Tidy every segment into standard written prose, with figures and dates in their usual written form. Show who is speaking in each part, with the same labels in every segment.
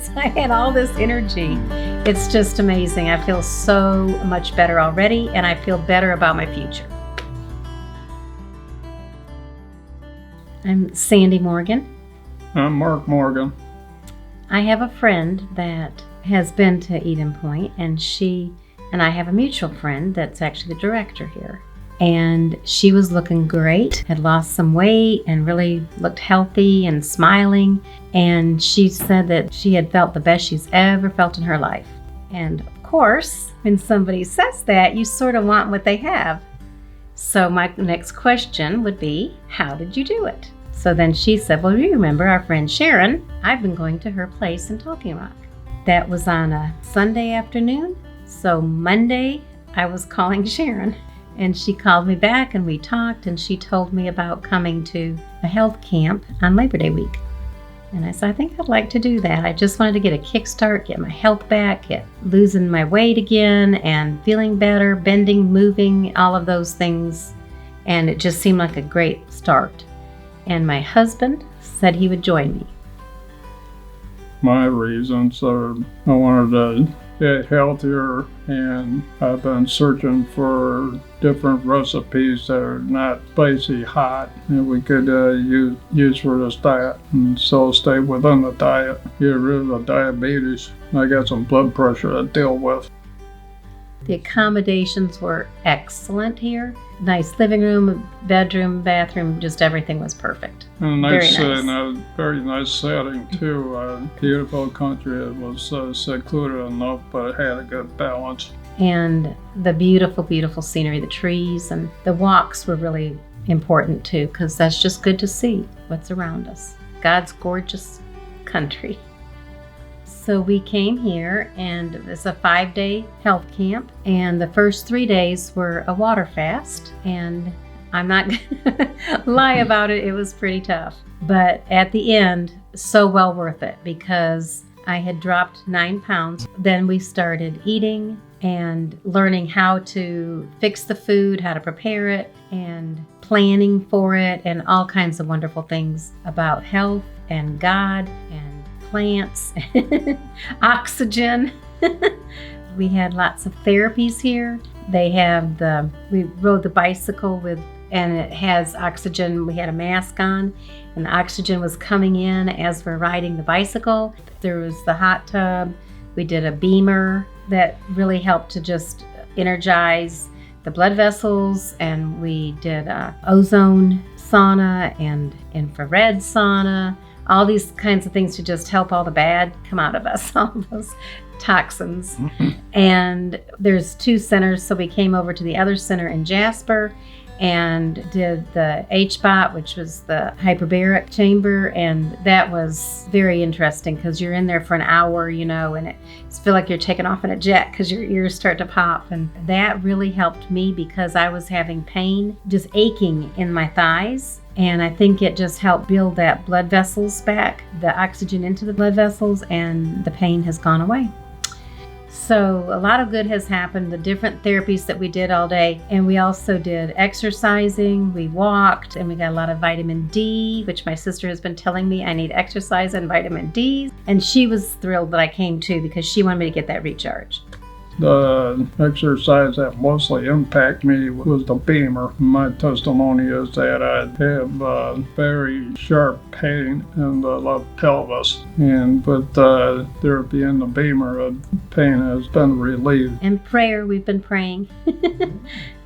Speaker 1: So I had all this energy. It's just amazing. I feel so much better already, and I feel better about my future. I'm Sandi Morgan.
Speaker 2: I'm Mark Morgan.
Speaker 1: I have a friend that has been to Eden Pointe, and she and I have a mutual friend that's actually the director here. And she was looking great, had lost some weight and really looked healthy and smiling. And she said that she had felt the best she's ever felt in her life. And of course, when somebody says that, you sort of want what they have. So my next question would be, how did you do it? So then she said, well, you remember our friend Sharon? I've been going to her place in Talking Rock. That was on a Sunday afternoon. So Monday, I was calling Sharon. And she called me back and we talked, and she told me about coming to a health camp on Labor Day week. And I said, I think I'd like to do that. I just wanted to get a kickstart, get my health back, get losing my weight again and feeling better, bending, moving, all of those things. And it just seemed like a great start. And my husband said he would join me.
Speaker 2: My reasons are I wanted to get healthier, and I've been searching for different recipes that are not spicy hot that we could use for this diet, and still stay within the diet, get rid of the diabetes. I got some blood pressure to deal with.
Speaker 1: The accommodations were excellent here. Nice living room, bedroom, bathroom, just everything was perfect.
Speaker 2: And a nice,
Speaker 1: Very nice.
Speaker 2: a very nice setting too. Beautiful country. It was secluded enough, but it had a good balance.
Speaker 1: And the beautiful, beautiful scenery, the trees, and the walks were really important too, because that's just good to see what's around us. God's gorgeous country. So we came here, and it was a 5-day health camp, and the first 3 days were a water fast, and I'm not gonna lie about it, it was pretty tough. But at the end, so well worth it, because I had dropped 9 pounds. Then we started eating and learning how to fix the food, how to prepare it, and planning for it, and all kinds of wonderful things about health and God and plants, oxygen. We had lots of therapies here. They have we rode the bicycle and it has oxygen. We had a mask on, and the oxygen was coming in as we're riding the bicycle. There was the hot tub. We did a beamer that really helped to just energize the blood vessels, and we did ozone sauna and infrared sauna. All these kinds of things to just help all the bad come out of us, all those toxins. And there's 2 centers, so we came over to the other center in Jasper and did the HBOT, which was the hyperbaric chamber, and that was very interesting because you're in there for an hour, and it feels like you're taking off in a jet because your ears start to pop. And that really helped me because I was having pain, just aching in my thighs. And I think it just helped build that blood vessels back, the oxygen into the blood vessels, and the pain has gone away. So a lot of good has happened, the different therapies that we did all day. And we also did exercising, we walked, and we got a lot of vitamin D, which my sister has been telling me I need exercise and vitamin D. And she was thrilled that I came too, because she wanted me to get that recharge.
Speaker 2: The exercise that mostly impacted me was the beamer. My testimony is that I have very sharp pain in the left pelvis, and with therapy in the beamer, the pain has been relieved.
Speaker 1: And prayer, we've been praying.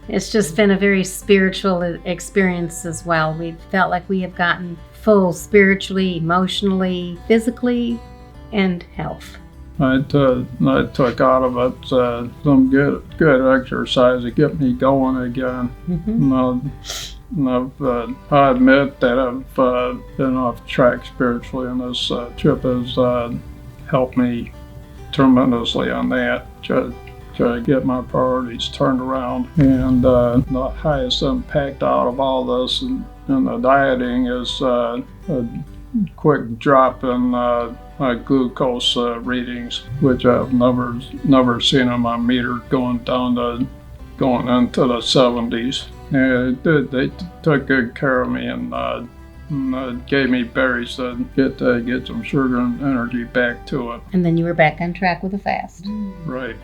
Speaker 1: It's just been a very spiritual experience as well. We've felt like we have gotten full spiritually, emotionally, physically, and health.
Speaker 2: I took out of it some good exercise to get me going again. I admit that I've been off track spiritually, and this trip has helped me tremendously on that. Try to get my priorities turned around. And the highest impact out of all this and the dieting is a quick drop in my glucose readings, which I've never seen on my meter going into the 70s. And they took good care of me and and gave me berries to get some sugar and energy back to it.
Speaker 1: And then you were back on track with a fast.
Speaker 2: Right.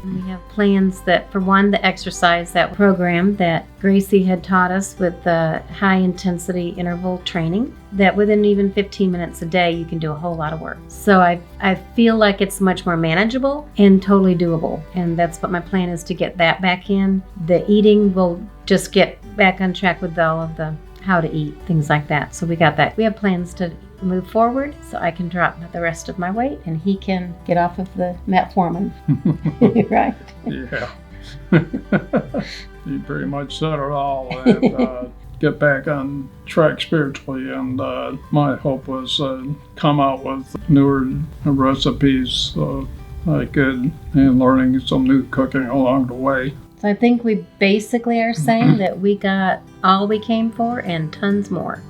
Speaker 1: We have plans that, for one, the exercise, that program that Gracie had taught us with the high intensity interval training, that within even 15 minutes a day, you can do a whole lot of work. So I feel like it's much more manageable and totally doable. And that's what my plan is, to get that back in. The eating will just get back on track with all of the how to eat, things like that. So we got that. We have plans to move forward so I can drop the rest of my weight and he can get off of the metformin. Right?
Speaker 2: Yeah. You pretty much said it all. And get back on track spiritually. And my hope was come out with newer recipes so I could, and learning some new cooking along the way.
Speaker 1: So I think we basically are saying that we got all we came for and tons more.